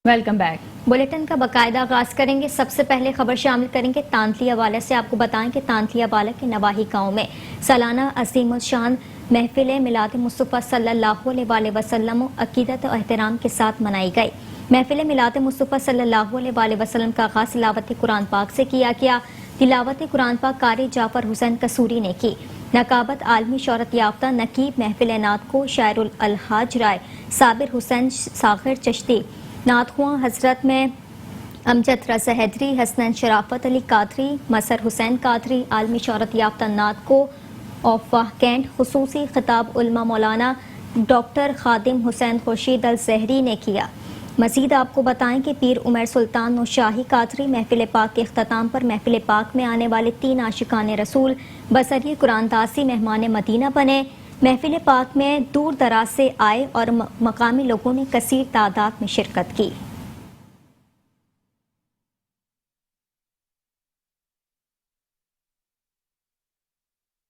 Welcome back. Bulletin का बाकायदा आगाज करेंगे। सबसे पहले खबर शामिल करेंगे तांतलिया वाला से। आपको बताएं कि तांतलिया वाला के नवाही गांव में सालाना अजीम शान महफिल मिलाद मुस्तफ़ा सल्लल्लाहु अलैहि वसल्लम अकीदत और एहतराम के साथ मनाई गई। महफिल मिलाद मुस्तफ़ा सल्लल्लाहु अलैहि वसल्लम का आगाज तिलावत कुरान पाक से किया गया। तिलावत कुरान पाक कारी जाफर हुसैन कसूरी ने की। नकाबत आलमी शोहरत याफ्ता नकीब महफिल नात को शायरुल अलहाज राय साबिर हुसैन साखिर चश्ती, नातखुआ हजरत में अमजद रज़ा हैदरी, हसनैन शराफत अली कादरी, मसर हुसैन कादरी, आलमी शोहरत याफ्ता नात को औफाह कैंट खुसूसी खिताब उलमा मौलाना डॉक्टर खादिम हुसैन खुर्शीद अल ज़हरी ने किया। मजीद आपको बताएं कि पीर उमर सुल्तान शाही कादरी महफिल पाक के अख्ताम पर महफिल पाक में आने वाले 3 आशिकान रसूल बसरिए कुरानदासी मेहमान मदीना बने। महफिल पाक में दूर दराज से आए और मकामी लोगों ने कसीर तादाद में शिरकत की।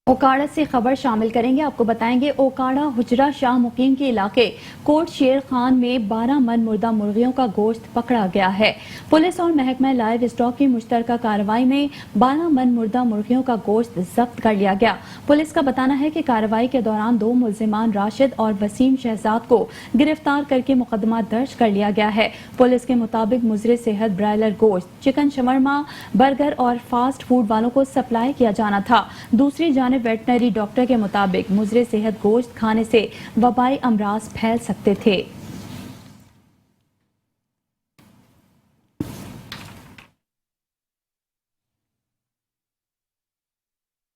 ओकाड़ा से खबर शामिल करेंगे। आपको बताएंगे ओकाड़ा हुजरा शाह मुकीम के इलाके कोट शेर खान में 12 मन मुर्दा मुर्गियों का गोश्त पकड़ा गया है। पुलिस और महकमा लाइव स्टॉक की मुश्तरका कार्रवाई में 12 मन मुर्दा मुर्गियों का गोश्त जब्त कर लिया गया। पुलिस का बताना है कि कार्रवाई के दौरान 2 मुल्जिमान राशिद और वसीम शहजाद को गिरफ्तार करके मुकदमा दर्ज कर लिया गया है। पुलिस के मुताबिक मुजरे सेहत ब्रायलर गोश्त, चिकन शवरमा, बर्गर और फास्ट फूड वालों को सप्लाई किया जाना था। दूसरी जानिब वेटनरी डॉक्टर के मुताबिक मुजरे सेहत गोश्त खाने से वबाई अमराज फैल सकते थे।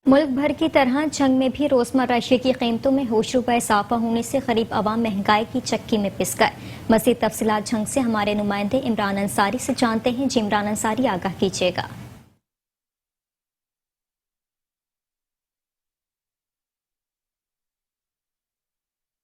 मुल्क भर की तरह जंग में भी रोजमर्रा अशिया की कीमतों में होशरुबा इजाफा होने से गरीब आवाम महंगाई की चक्की में पिस गए। मज़ीद तफसीलात जंग से हमारे नुमाइंदे इमरान अंसारी से जानते हैं। जी इमरान अंसारी, आगाह कीजिएगा।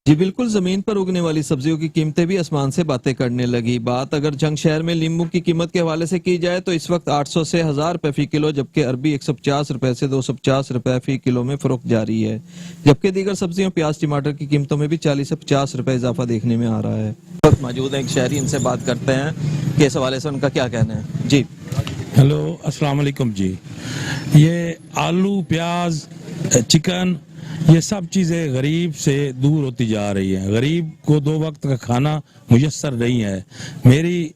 जी बिल्कुल, जमीन पर उगने वाली सब्जियों की कीमतें भी आसमान से बातें करने लगी। बात अगर जंग शहर में नींबू की कीमत के हवाले से की जाए तो इस वक्त 800 से 1000 रुपए फी किलो, जबकि अरबी 150 रुपए से 250 रुपए फी किलो में फरोख्त जारी है। जबकि दीगर सब्जियों प्याज टमाटर की कीमतों में भी 40 से 50 रुपए इजाफा देखने में आ रहा है। वक्त मौजूद है एक शहरी, इनसे बात करते हैं कि इस हवाले से उनका क्या कहना है। जी हेलो, अस्सलाम वालेकुम जी। ये आलू, प्याज, चिकन, ये सब चीज़ें गरीब से दूर होती जा रही हैं। गरीब को 2 वक्त का खाना मुयस्सर नहीं है। मेरी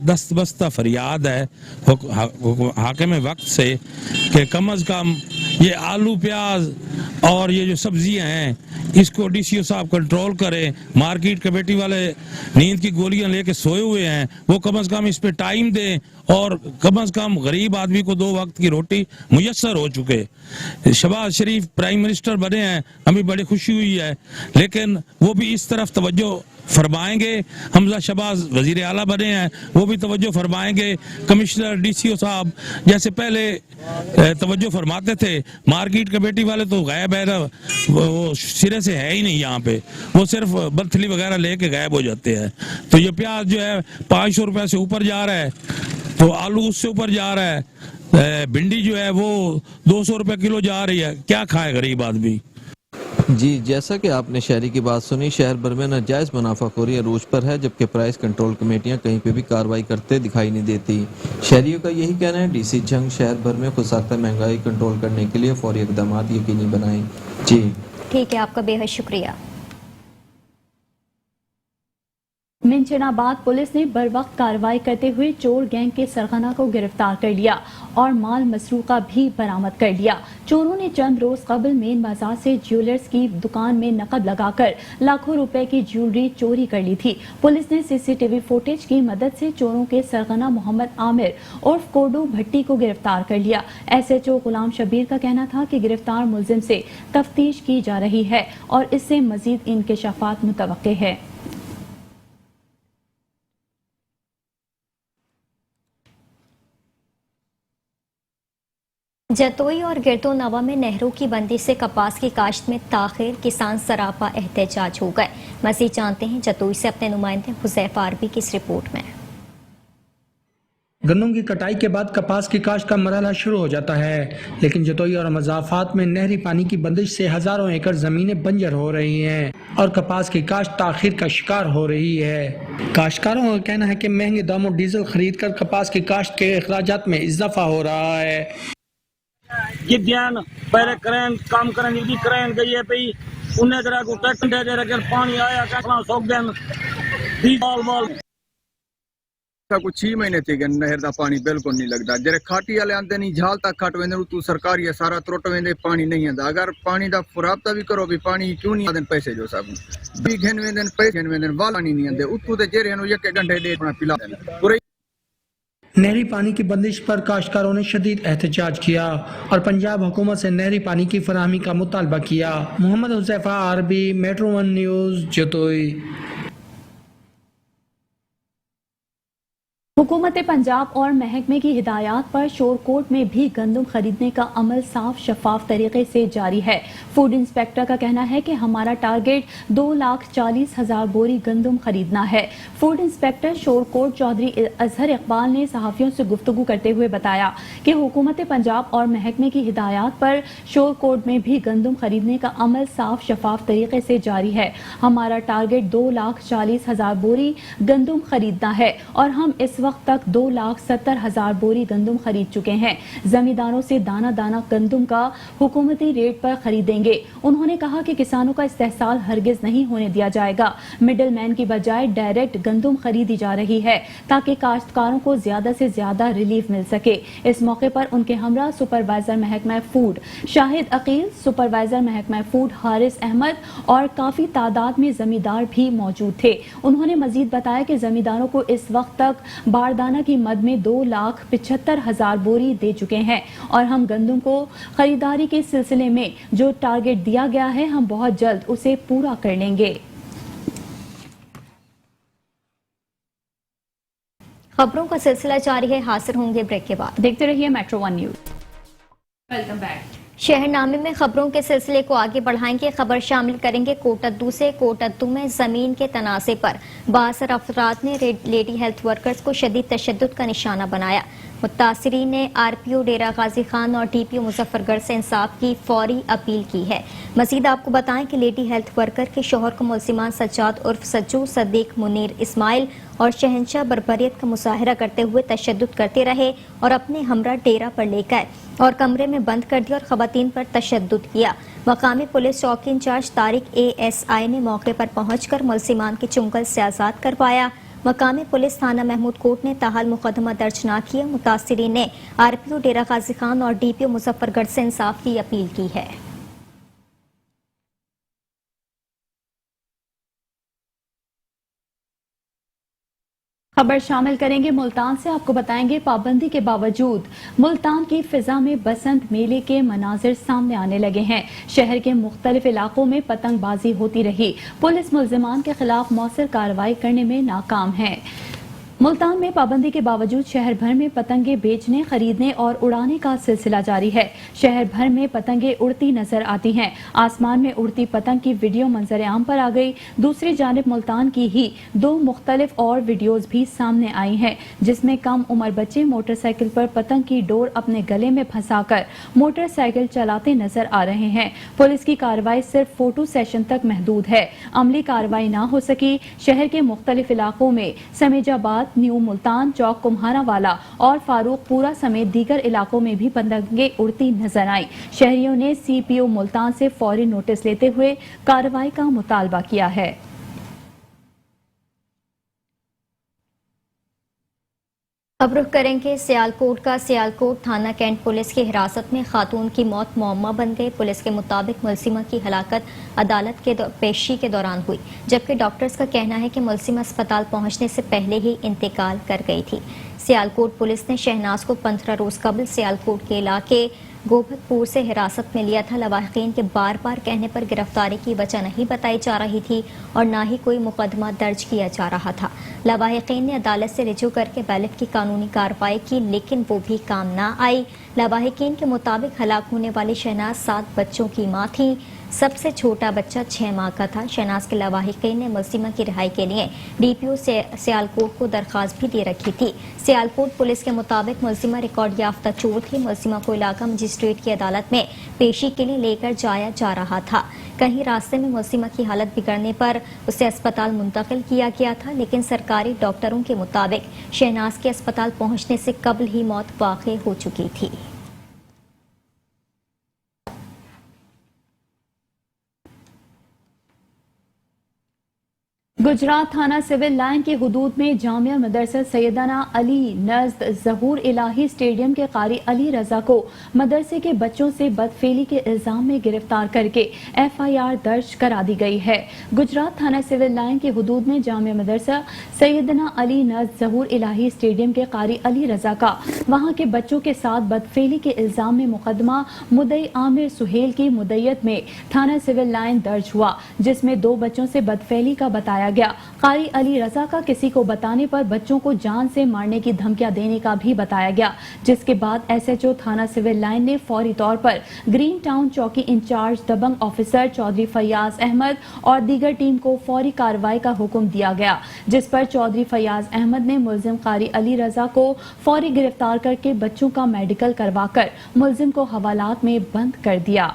दस्तबस्ता फरियाद है हाकिम वक्त से कि कम अज़ कम ये आलू, प्याज और ये जो सब्जियां हैं इसको डीसीओ साहब कंट्रोल करें। मार्केट कमेटी वाले नींद की गोलियां लेके सोए हुए हैं, वो कम से कम इस पे टाइम दें और कम से कम गरीब आदमी को 2 वक्त की रोटी मुयस्सर हो चुके। शहबाज शरीफ प्राइम मिनिस्टर बने हैं, हमें बड़ी खुशी हुई है, लेकिन वो भी इस तरफ तवज्जो फरमाएंगे। हमजा शहबाज वजीर आला बने हैं, वो भी तवज्जो फरमाएंगे। कमिश्नर, डीसीओ साहब जैसे पहले तवज्जो फरमाते थे। मार्केट कमेटी वाले तो गायब है ना, वो सिरे से है ही नहीं यहाँ पे, वो सिर्फ बर्थली वगैरह लेके गायब हो जाते हैं। तो ये प्याज जो है 500 रुपए से ऊपर जा रहा है, तो आलू उससे ऊपर जा रहा है, भिंडी जो है वो 200 रुपए किलो जा रही है। क्या खाए गरीब आदमी। जी, जैसा कि आपने शहरी की बात सुनी, शहर भर में नाजायज मुनाफाखोरी अरूज पर है, जबकि प्राइस कंट्रोल कमेटियां कहीं पे भी कार्रवाई करते दिखाई नहीं देती। शहरियों का यही कहना है डीसी जंग शहर भर में खुदसाख्ता महंगाई कंट्रोल करने के लिए फौरी इकदाम यकीनी बनाएं। जी ठीक है, आपका बेहद शुक्रिया। मिंचनाबाद पुलिस ने बरवक्त कार्रवाई करते हुए चोर गैंग के सरगना को गिरफ्तार कर लिया और माल मसरूका भी बरामद कर लिया। चोरों ने चंद रोज कबल मेन बाजार से ज्वेलर्स की दुकान में नकद लगाकर लाखों रुपए की ज्वेलरी चोरी कर ली थी। पुलिस ने सीसीटीवी फुटेज की मदद से चोरों के सरगना मोहम्मद आमिर उर्फ कोडू भट्टी को गिरफ्तार कर लिया। एसएचओ गुलाम शबीर का कहना था कि गिरफ्तार मुलजिम से तफ्तीश की जा रही है और इससे मजीद इंकशाफात मुतवक्के है। जतोई और गिरदो नवा में नहरों की बंदी से कपास की काश्त में ताखिर, किसान सरापा एहतजाज हो गए। मज़ीद जानते हैं जतोई से अपने नुमाइंदे हुज़ैफा आरबी की इस रिपोर्ट में। گندم کی کٹائی کے بعد کپاس کی کاشت کا مرحلہ شروع ہو جاتا ہے، لیکن جتوئی اور مضافات میں نہری پانی کی بندش سے ہزاروں ایکڑ زمینیں بنجر ہو رہی ہیں اور کپاس کی کاشت تاخیر کا شکار ہو رہی ہے۔ کاشتکاروں کا کہنا ہے کہ مہنگے داموں ڈیزل خرید کر کپاس کی کاشت کے اخراجات میں اضافہ ہو رہا ہے۔ یہ دھیان پہلے کرین کام کریں جلدی کرین گئی ہے پئی انہیں طرح کو ٹیکن دے رکھے پانی آیا کہاں سوک دین دی بال بال کو 6 مہینے تھی گئے نہر دا پانی بالکل نہیں لگتا، جڑے کھاٹی والے آندے نہیں جھال تک کھٹ ویندے تو سرکاری ہے سارا ترٹ ویندے پانی نہیں آندا، اگر پانی دا رابطہ بھی کرو بھی پانی کیوں نہیں آندے پیسے جو سب بھی گھن ویندے پیسے گھن ویندے والا نہیں آندے اتو تے جڑے نو یک گھنٹے ڈیڑھ اپنا پلا دین۔ نہری پانی کی بندش پر کاشتکاروں نے شدید احتجاج کیا اور پنجاب حکومت سے نہری پانی کی فراہمی کا مطالبہ کیا۔ محمد حذیفہ عربی، میٹرو ون نیوز، جتوئی۔ حکومت پنجاب اور محکمے کی ہدایات پر شور کوٹ میں بھی گندم خریدنے کا عمل صاف شفاف طریقے سے جاری ہے۔ فوڈ انسپیکٹر کا کہنا ہے کہ ہمارا ٹارگٹ 2,40,000 بوری گندم خریدنا ہے۔ فوڈ انسپیکٹر شور کوٹ چودھری اظہر اقبال نے صحافیوں سے گفتگو کرتے ہوئے بتایا کہ حکومت پنجاب اور محکمے کی ہدایات پر شور کوٹ میں بھی گندم خریدنے کا عمل صاف شفاف طریقے سے جاری ہے۔ ہمارا ٹارگٹ 2,40,000 بوری گندم خریدنا ہے اور ہم اس وقت تک 2,70,000 بوری گندم خرید چکے ہیں۔ زمینداروں سے دانہ دانہ گندم کا حکومتی ریٹ پر خریدیں گے۔ انہوں نے کہا کہ کسانوں کا استحصال ہرگز نہیں ہونے دیا جائے گا۔ مڈل مین کی بجائے ڈائریکٹ گندم خریدی جا رہی ہے تاکہ کاشتکاروں کو زیادہ سے زیادہ ریلیف مل سکے۔ اس موقع پر ان کے ہمراہ سپروائزر محکمہ فوڈ شاہد عقیل، سپروائزر محکمہ فوڈ حارث احمد اور کافی تعداد میں زمیندار بھی موجود تھے۔ انہوں نے مزید بتایا کہ زمینداروں کو اس وقت تک باردانہ کی مد میں 2,75,000 بوری دے چکے ہیں اور ہم گندم کو خریداری کے سلسلے میں جو ٹارگٹ دیا گیا ہے ہم بہت جلد اسے پورا کر لیں گے۔ خبروں کا سلسلہ جاری ہے، حاصل ہوں گے بریک کے بعد۔ دیکھتے رہیے metro one news. Welcome back. شہر نامے میں خبروں کے سلسلے کو آگے بڑھائیں گے، خبر شامل کریں گے کوٹدو سے۔ کوٹدو میں زمین کے تنازع پر بااثر افراد نے لیڈی ہیلتھ ورکرز کو شدید تشدد کا نشانہ بنایا۔ متاثرین نے آر پی او ڈیرہ غازی خان اور ٹی پی او مظفر گڑھ سے انصاف کی فوری اپیل کی ہے۔ مزید آپ کو بتائیں کہ لیڈی ہیلتھ ورکر کے شوہر کو ملزمان سجاد عرف سجو، صدیق منیر اسماعیل اور شہنشاہ بربریت کا مظاہرہ کرتے ہوئے تشدد کرتے رہے اور اپنے ہمراہ ڈیرہ پر لے گئے اور کمرے میں بند کر دیا اور خواتین پر تشدد کیا۔ مقامی پولیس چوکی انچارج طارق ASI نے موقع پر پہنچ کر ملزمان کے چنگل سے آزاد کروایا۔ مقامی پولیس تھانہ محمود کوٹ نے تاحال مقدمہ درج نہ کیا۔ متاثرین نے آر پی او ڈیرہ غازی خان اور ڈی پی او مظفر گڑھ سے انصاف کی اپیل کی ہے۔ خبر شامل کریں گے ملتان سے۔ آپ کو بتائیں گے پابندی کے باوجود ملتان کی فضا میں بسنت میلے کے مناظر سامنے آنے لگے ہیں۔ شہر کے مختلف علاقوں میں پتنگ بازی ہوتی رہی۔ پولیس ملزمان کے خلاف مؤثر کارروائی کرنے میں ناکام ہے۔ ملتان میں پابندی کے باوجود شہر بھر میں پتنگیں بیچنے، خریدنے اور اڑانے کا سلسلہ جاری ہے۔ شہر بھر میں پتنگیں اڑتی نظر آتی ہیں۔ آسمان میں اڑتی پتنگ کی ویڈیو منظر عام پر آ گئی۔ دوسری جانب ملتان کی ہی 2 مختلف اور ویڈیوز بھی سامنے آئی ہیں جس میں کم عمر بچے موٹر سائیکل پر پتنگ کی ڈور اپنے گلے میں پھنسا کر موٹر سائیکل چلاتے نظر آ رہے ہیں۔ پولیس کی کارروائی صرف فوٹو سیشن تک محدود ہے۔ عملی کارروائی نہ ہو سکی۔ شہر کے مختلف علاقوں میں سمیج آباد، نیو ملتان، چوک کمہارا والا اور فاروق پورا سمیت دیگر علاقوں میں بھی پتنگیں اڑتی نظر آئیں۔ شہریوں نے سی پی او ملتان سے فوری نوٹس لیتے ہوئے کارروائی کا مطالبہ کیا ہے۔ اب رخ کریں گے سیالکوٹ کا۔ سیالکوٹ تھانہ کینٹ پولیس کی حراست میں خاتون کی موت معمہ بن گئی۔ پولیس کے مطابق ملزمہ کی ہلاکت عدالت کے پیشی کے دوران ہوئی، جبکہ ڈاکٹرز کا کہنا ہے کہ ملزمہ اسپتال پہنچنے سے پہلے ہی انتقال کر گئی تھی۔ سیالکوٹ پولیس نے شہناز کو 15 روز قبل سیالکوٹ کے علاقے گوبھت پور سے حراست میں لیا تھا۔ لواحقین کے بار بار کہنے پر گرفتاری کی وجہ نہیں بتائی جا رہی تھی اور نہ ہی کوئی مقدمہ درج کیا جا رہا تھا۔ لواحقین نے عدالت سے رجوع کر کے بیلٹ کی قانونی کارروائی کی لیکن وہ بھی کام نہ آئی۔ لواحقین کے مطابق ہلاک ہونے والی شہناز 7 بچوں کی ماں تھیں۔ सबसे छोटा बच्चा 6 माह का था। शहनाज के लवाहिकीन ने मुलजिमा की रिहाई के लिए DPO सियालकोट को दरख्वास्त भी दे रखी थी। सियालकोट पुलिस के मुताबिक मुलजिमा रिकॉर्ड याफ्ता चोर थी। मुलजिमा को इलाका मजिस्ट्रेट की अदालत में पेशी के लिए लेकर जाया जा रहा था। कहीं रास्ते में मुलजिमा की हालत बिगड़ने पर उसे अस्पताल मुंतकिल किया गया था, लेकिन सरकारी डॉक्टरों के मुताबिक शहनाज के अस्पताल पहुंचने से कबल ही मौत वाक़ई हो चुकी थी। गुजरात थाना सिविल लाइन की हुदूद में जामिया मदरसा सैयदना अली नज़्द ज़हूर इलाही स्टेडियम के कारी अली रजा को मदरसे के बच्चों से बदफेली के इल्जाम में गिरफ्तार करके FIR दर्ज करा दी गई है। गुजरात थाना सिविल लाइन की हुदूद में जामिया मदरसा सैयदना अली नज़्द ज़हूर इलाही स्टेडियम के कारी अली रजा का वहां के बच्चों के साथ बदफेली के इल्जाम में मुकदमा मुद्दई आमिर सुहेल की मुद्दयत में थाना सिविल लाइन दर्ज हुआ, जिसमें 2 बच्चों से बदफेली का बताया गया। कारी अली रजा का किसी को बताने पर बच्चों को जान से मारने की धमकियां देने का भी बताया गया, जिसके बाद SHO थाना सिविल लाइन ने फौरी तौर पर ग्रीन टाउन चौकी इंचार्ज दबंग ऑफिसर चौधरी फैयाज अहमद और दीगर टीम को फौरी कार्रवाई का हुक्म दिया गया, जिस पर चौधरी फैयाज अहमद ने मुलजिम कारी अली रजा को फौरी गिरफ्तार करके बच्चों का मेडिकल करवाकर मुलजिम को हवालात में बंद कर दिया।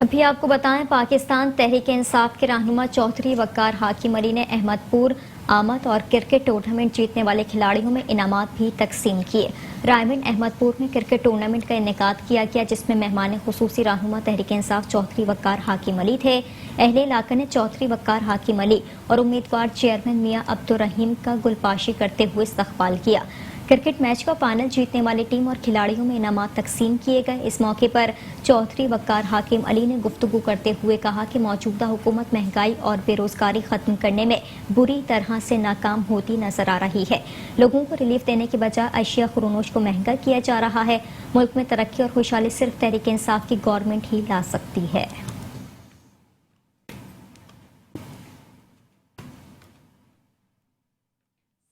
अभी आपको बताएं, पाकिस्तान तहरीक-ए-इंसाफ के रहनुमा चौधरी वक्कार हाकिम अली ने अहमदपुर आमद और क्रिकेट टूर्नामेंट जीतने वाले खिलाड़ियों में इनामात भी तकसीम किए। रायमंड अहमदपुर में क्रिकेट टूर्नामेंट का इनेकाद किया गया, जिसमें मेहमान खुसूसी रहनुमा तहरीक-ए-इंसाफ चौधरी वक्कार हाकिम अली थे। अहले इलाका ने चौधरी वक्कार हाकिम अली और उम्मीदवार चेयरमैन मियां अब्दुर रहीम का गुलपाशी करते हुए इस्तकबाल किया। क्रिकेट मैच का फाइनल जीतने वाली टीम और खिलाड़ियों में इनामात तकसीम किए गए। इस मौके पर चौधरी वक्कार हाकिम अली ने गुफ्तगू करते हुए कहा कि मौजूदा हुकूमत महंगाई और बेरोजगारी खत्म करने में बुरी तरह से नाकाम होती नजर आ रही है। लोगों को रिलीफ देने के बजाय अशिया खुरोनोश को महंगा किया जा रहा है। मुल्क में तरक्की और खुशहाली सिर्फ तहरीक इंसाफ की गवर्नमेंट ही ला सकती है।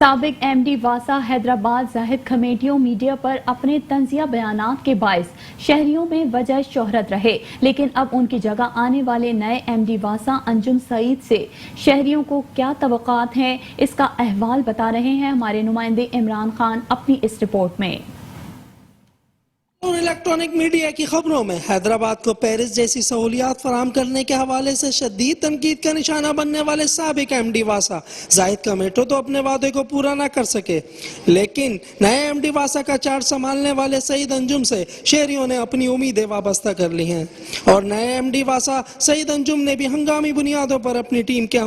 साबिक MD वासा हैदराबाद जाहिद खमेटियों मीडिया पर अपने तंजिया बयानात के बायस शहरियों में वजह शोहरत रहे, लेकिन अब उनकी जगह आने वाले नए MD वासा अंजुम सईद से शहरियों को क्या तवक्कात हैं, इसका अहवाल बता रहे हैं हमारे नुमाइंदे इमरान खान अपनी इस रिपोर्ट में। और इलेक्ट्रॉनिक मीडिया की खबरों में हैदराबाद को पेरिस जैसी सहूलियात फराम करने के हवाले से शदीद तनकीद का निशाना बनने वाले साबिक MD वासा जाहिद कमेटो तो अपने वादे को पूरा न कर सके, लेकिन नए MD वासा का चार्ज संभालने वाले सईद अंजुम से शहरियों ने अपनी उम्मीदें वाबस्ता कर ली हैं। और नए MD वासा सईद अंजुम ने भी हंगामी बुनियादों पर अपनी टीम के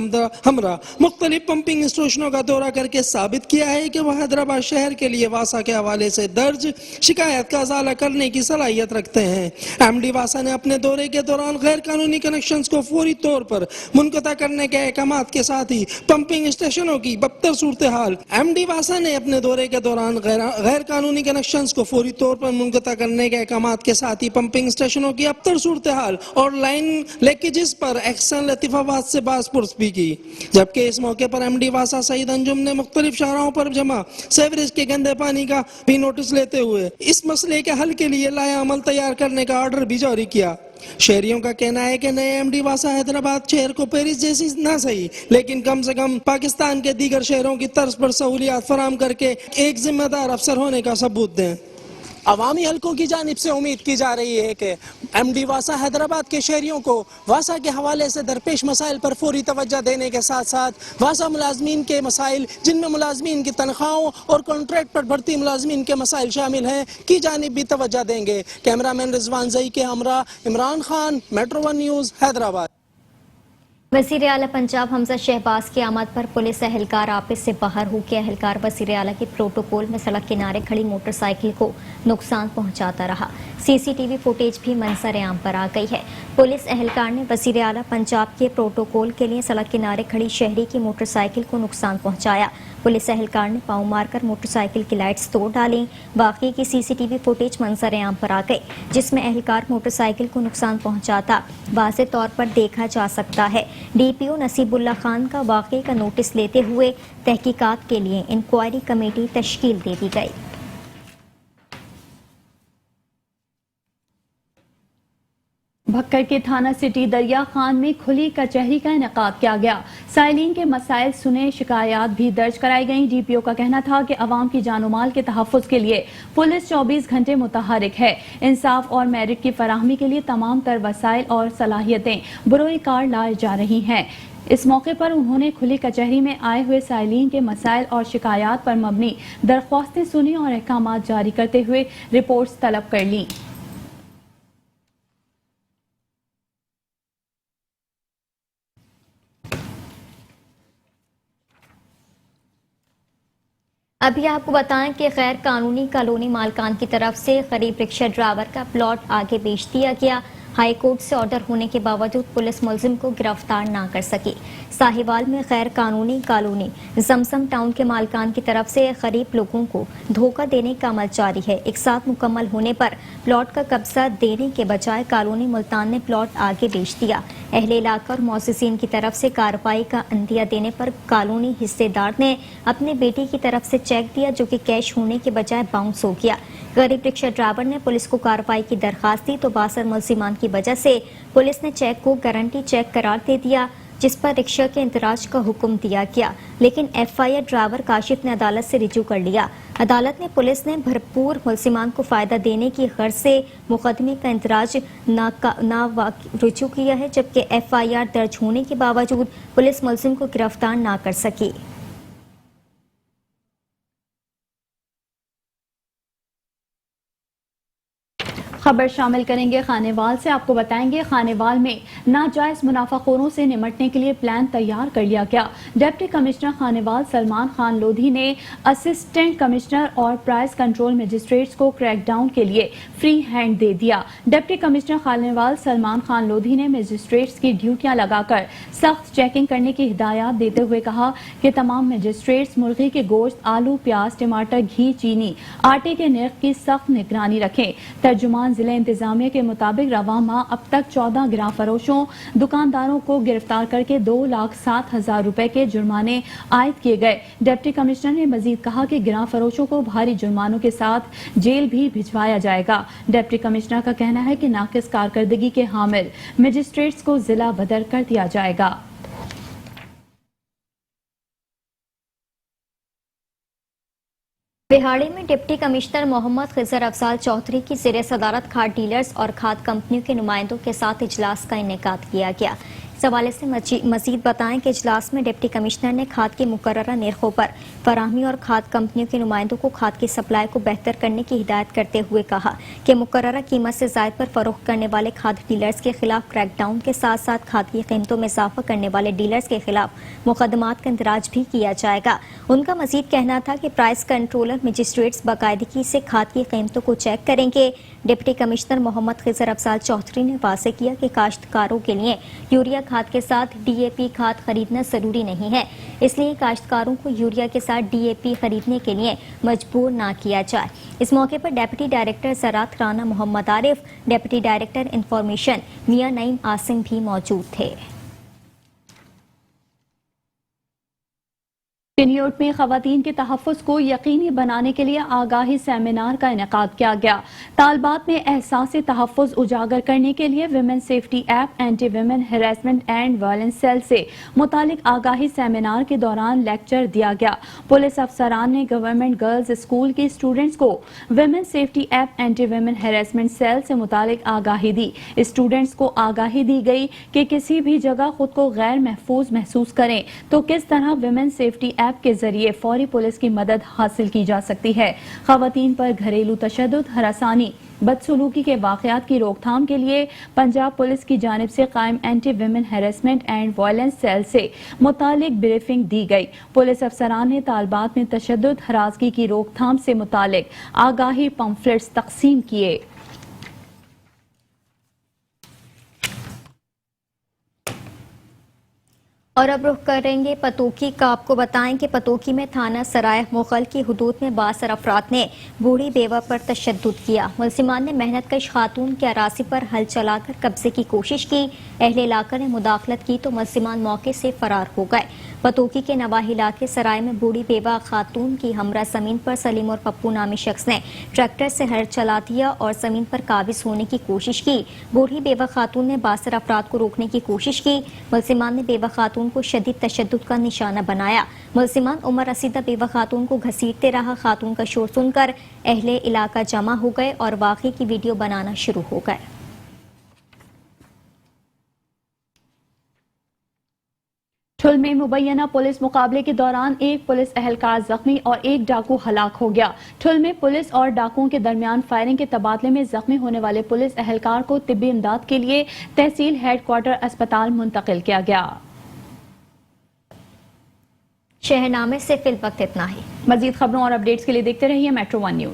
हमरा मुख्तलिफ पंपिंग स्टेशनों का दौरा करके साबित किया है कि वह हैदराबाद शहर के लिए वासा के हवाले से दर्ज शिकायत का अजाला करने की सलाहियत रखते हैं। MD वासा ने अपने दौरे के दौरान गैर कानूनी कनेक्शंस को फौरी तौर पर मुनक़ता करने के अहकामात के साथ ही पंपिंग स्टेशनों की बदतर सूरत हाल MD वासा ने अपने दौरे के दौरान गैर कानूनी कनेक्शंस को फौरी तौर पर मुनक़ता करने के अहकामात के साथ ही पंपिंग स्टेशनों की अबतर सूरत हाल और लाइन लीकेजेस पर एक्शन लतीफाबाद से बासपुरस भी की। जबकि इस मौके पर MD वासा सईद अंजुम ने मुख्तलिफ शाहराहों पर जमा सेवरेज के गंदे पानी का भी नोटिस लेते हुए इस मसले के हल के लिए लाया अमल तैयार करने का ऑर्डर भी जारी किया। शहरियों का कहना है कि नए MD वासा हैदराबाद शहर को पेरिस जैसी ना सही, लेकिन कम से कम पाकिस्तान के दीगर शहरों की तर्ज पर सहूलियात फराम करके एक जिम्मेदार अफसर होने का सबूत दें। अवामी हलकों की जानिब से उम्मीद की जा रही है कि MD वासा हैदराबाद के शहरियों को वासा के हवाले से दरपेश मसाइल पर फौरी तवज्जो देने के साथ साथ वासा मुलाजमीन के मसाइल, जिनमें मुलाजमीन की तनख्वाहों और कॉन्ट्रैक्ट पर भर्ती मुलाजमीन के मसाइल शामिल हैं, की जानिब भी तवज्जो देंगे। कैमरामैन रिजवान जई के हमरा इमरान खान, मेट्रो 1 न्यूज़, हैदराबाद। वज़ीर आला पंजाब हमजा शहबाज की आमद पर पुलिस एहलकार ऑफिस से बाहर हो के एहलकार वज़ीर आला के प्रोटोकॉल में सड़क किनारे खड़ी मोटरसाइकिल को नुकसान पहुंचाता रहा। CCTV फुटेज भी मंजर आम पर आ गई है। पुलिस एहलकार ने वज़ीर आला पंजाब के प्रोटोकॉल के लिए सड़क किनारे खड़ी शहरी की मोटरसाइकिल को नुकसान पहुंचाया। पुलिस एहलकार ने पाँव मारकर मोटरसाइकिल की लाइट्स तोड़ डाली। वाकई की CCTV फुटेज मंजर आम पर आ गई, जिसमें एहलकार मोटरसाइकिल को नुकसान पहुंचाता वाज़ेह तौर पर देखा जा सकता है। DPO नसीबुल्लाह खान का वाकई का नोटिस लेते हुए तहकीकात के लिए इंक्वायरी कमेटी तश्कील दे दी गई। भक्कर के थाना सिटी दरिया खान में खुली कचहरी का इनेकाद किया गया। साइलिन के मसाइल सुने, शिकायत भी दर्ज कराई गईं। डीपीओ का कहना था कि अवाम की जानो माल के तहफ़्फ़ुज़ के लिए पुलिस 24 घंटे मुतहरिक है। इंसाफ और मेरिट की फराहमी के लिए तमाम तर वसाइल और सलाहियतें बरोए कार लाई जा रही हैं। इस मौके पर उन्होंने खुली कचहरी में आए हुए साइलिन के मसाइल और शिकायत पर मबनी दरख्वास्तें सुनी और अहकाम जारी करते हुए रिपोर्ट्स तलब कर लीं। अभी आपको बताएं कि गैर कानूनी कॉलोनी मालकान की तरफ से गरीब रिक्शा ड्राइवर का प्लॉट आगे बेच दिया गया। हाई कोर्ट से ऑर्डर होने के बावजूद पुलिस मुलजिम को गिरफ्तार ना कर सकी। साहिवाल में गैर कानूनी कॉलोनी जमसम टाउन के मालकान की तरफ से गरीब लोगों को धोखा देने का अमल जारी है। एक साथ मुकम्मल होने पर प्लॉट का कब्जा देने के बजाय कॉलोनी मुल्तान ने प्लॉट आगे बेच दिया। अहले इलाका और मौसिसीन की तरफ से कार्रवाई का अंदिया देने पर कॉलोनी हिस्सेदार ने अपने बेटी की तरफ से चेक दिया, जो कि कैश होने के बजाय बाउंस हो गया। गरीब रिक्शा ड्राइवर ने पुलिस को कार्रवाई की दरखास्त दी तो बासर मुलजिमान की वजह से पुलिस ने चेक को गारंटी चेक करार दे दिया, जिस पर रिक्शा के इंतराज का हुक्म दिया गया। लेकिन एफआईआर ड्राइवर काशिफ ने अदालत से रिजू कर लिया। अदालत ने पुलिस ने भरपूर मुलजिमान को फायदा देने की गर्ज से मुकदमे का इंतराज ना रुजू किया है, जबकि एफआईआर दर्ज होने के बावजूद पुलिस मुलजिम को गिरफ्तार ना कर सकी। खबर शामिल करेंगे खानेवाल से। आपको बताएंगे खानेवाल में नाजायज मुनाफाखोरों से निमटने के लिए प्लान तैयार कर लिया गया। डिप्टी कमिश्नर खानेवाल सलमान खान लोधी ने असिस्टेंट कमिश्नर और प्राइस कंट्रोल मजिस्ट्रेट्स को क्रैकडाउन के लिए फ्री हैंड दे दिया। डिप्टी कमिश्नर खानेवाल सलमान खान लोधी ने मजिस्ट्रेट्स की ड्यूटियां लगाकर सख्त चेकिंग करने की हिदायत देते हुए कहा कि तमाम मजिस्ट्रेट्स मुर्गी के गोश्त, आलू, प्याज, टमाटर, घी, चीनी, आटे के निर्ख की सख्त निगरानी रखें। तर्जुमान जिला इंतजामिया के मुताबिक रवा माह अब तक 14 गिरा फरोशों, दुकानदारों को गिरफ्तार करके 2,07,000 रुपए के जुर्माने आयद किए गए। डिप्टी कमिश्नर ने मजीद कहा कि गिरा फरोशों को भारी जुर्मानों के साथ जेल भी भिजवाया जाएगा। डिप्टी कमिश्नर का कहना है कि नाकिस कारकर्दगी के हामिल मजिस्ट्रेट्स को जिला बदर कर दिया जाएगा। बिहाड़ी में डिप्टी कमिश्नर मोहम्मद खिजर अफजाल चौधरी की ज़ेर सदारत खाद डीलर्स और खाद कंपनियों के नुमाइंदों के साथ इजलास का इनेकाद किया गया। इस हवाले से मजीद बताएं कि इजलास में डिप्टी कमिश्नर ने खाद के मुकर्ररा निर्खों पर फराहमी और खाद कंपनियों के नुमाइंदों को खाद की सप्लाई को बेहतर करने की हिदायत करते हुए कहा कि मुकर्ररा कीमत से ज़ायद पर फरोख्त करने वाले खाद डीलर्स के खिलाफ क्रैकडाउन के साथ साथ खाद की कीमतों में इजाफा करने वाले डीलर्स के खिलाफ मुकदमात का इंदराज भी किया जाएगा। उनका मजीद कहना था कि प्राइस कंट्रोलर मजिस्ट्रेट्स बाकायदगी से खाद की कीमतों को चेक करेंगे। डिप्टी कमिश्नर मोहम्मद खिजर अफजाल चौधरी ने वाज़ेह किया कि काश्तकारों के लिए यूरिया खाद के साथ डीएपी खाद खरीदना जरूरी नहीं है, इसलिए काश्तकारों को यूरिया के साथ डीएपी खरीदने के लिए मजबूर ना किया जाए। इस मौके पर डिप्टी डायरेक्टर ज़राअत Rana Mohammad Arif, deputy director information Mian Naeem Asim भी मौजूद थे। किन्योट में खवातीन के तहफ़्फ़ुज़ को यकीनी बनाने के लिए आगाही सेमिनार का इनेकाद किया गया। तालबात में एहसास तहफ़्फ़ुज़ उजागर करने के लिए women safety app, anti women harassment and violence cell से मुतालिक आगाही सेमिनार के दौरान लेक्चर दिया गया। पुलिस अफसरान ने गवर्नमेंट गर्ल्स स्कूल की स्टूडेंट्स को women safety app, anti women harassment cell से मुतालिक आगाही दी। स्टूडेंट्स को आगाही दी गई कि किसी भी जगह खुद को गैर महफूज महसूस करें तो किस तरह विमेन सेफ्टी ऐप के जरिए फौरी पुलिस की मदद हासिल की जा सकती है। खवातीन पर घरेलू तशद्दुद, हरासानी, बदसलूकी के वाक़यात की रोकथाम के लिए पंजाब पुलिस की जानिब से कायम anti women harassment and violence cell से मुतालिक ब्रीफिंग दी गई। पुलिस अफसरान ने तालबात में तशद्दुद, हरासगी की रोकथाम से मुतालिक आगाही पम्फलेट्स तकसीम किए। और अब रुख करेंगे पतोकी का। आपको बताएं कि पतोकी में थाना सराय मुगल की हुदूद में बासर अफराद ने बूढ़ी बेवा पर तशद्दुद किया। मुलजिमान ने मेहनत कश खातून के अरासी पर हल चलाकर कब्जे की कोशिश की। अहले इलाका ने मुदाखलत की तो मुलजिमान मौके से फरार हो गए। पतोकी के नवाही इलाके सराय में बूढ़ी बेवा खातून की हमरा जमीन पर सलीम और पप्पू नामी शख्स ने ट्रैक्टर से हल चला दिया और जमीन पर काबिज होने की कोशिश की। बूढ़ी बेवा खातून ने बासर अफराद को रोकने की कोशिश की। मुलजिमान ने बेवा खातून को शदीद तशद्दुद का निशाना बनाया। मुलजिमान उमर रसीदा बेवा खातून को घसीटते रहा। खातून का शोर सुनकर अहले इलाका जमा हो गए और वाक़े की वीडियो बनाना शुरू हो गए। ठुल में मुबैना पुलिस मुकाबले के दौरान एक पुलिस एहलकार जख्मी और एक डाकू हलाक हो गया। ठुल में पुलिस और डाकुओं के दरमियान फायरिंग के तबादले में जख्मी होने वाले पुलिस एहलकार को तिब्बी इमदाद के लिए तहसील हेडक्वार्टर अस्पताल मुंतकिल किया गया। शहरनामे से फिल वक्त इतना ही। मजीद खबरों और अपडेट्स के लिए देखते रहिए मेट्रो 1 न्यूज।